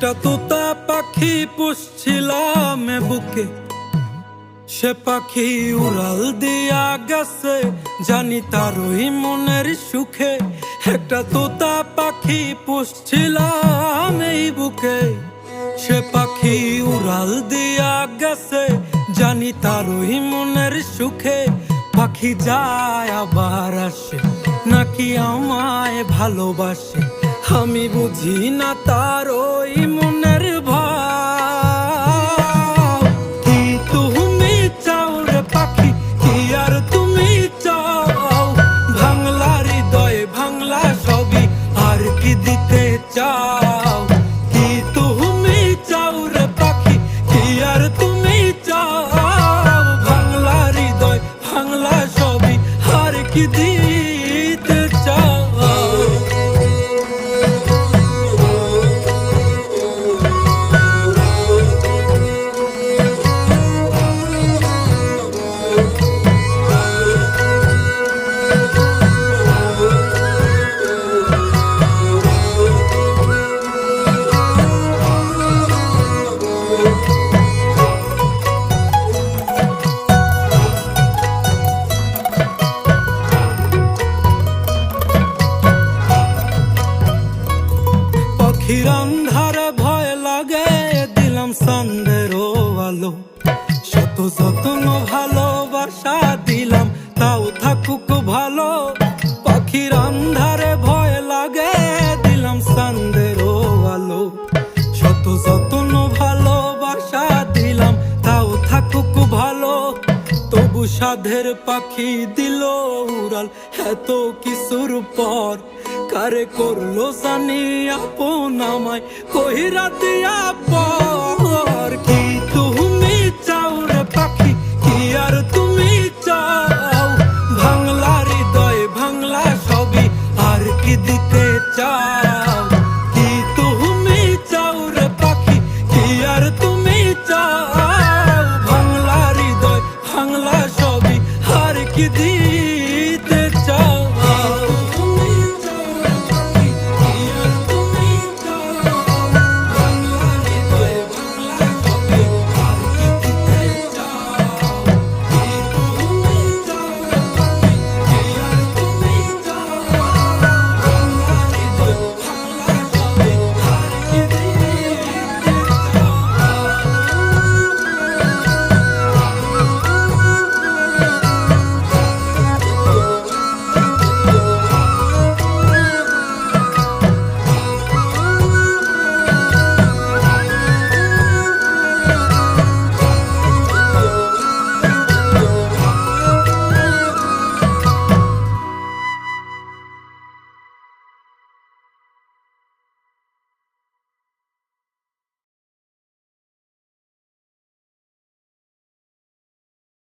একটা তোতা পাখি পুষছিলাম বুকে, সে পাখি উড়াল দিয়া গেছে, জানি তারই মনের সুখে। একটা তোতা পাখি পুষছিলাম এই বুকে, সে পাখি উড়াল দিয়া গেছে, জানি তারই মনের সুখে। পাখি যায় আবার আসে, নাকি আমায় ভালোবাসে, আমি বুঝি না তার ওই মনের ভাব। কি তুমি চাও রে পাখি, কি আর তুমি চাও? ভাঙলা হৃদয় ভাঙলা সবই, আর কি দিতে চাও? কি তুমি চাও রে পাখি, কি আর তুমি চাও? ভাঙলা হৃদয় ভাঙলা সবই, আর কি দিতে চাও? পাখির আন্ধারে ভয় লাগে, দিলাম সন্দেরও আলো, শত যত্ন ভালোবাসা দিলাম, তাও থাকুক ভালো। পাখির আন্ধারে ভয় লাগে, দিলাম সন্দেরও আলো, শত যত্ন ভালোবাসা দিলাম, তাও থাকুক ভালো। তবু সাধের পাখি দিল উড়াল এত কিছুর পর, কারে করলো জানি আপন আমায় কইরা দিয়া পর। কি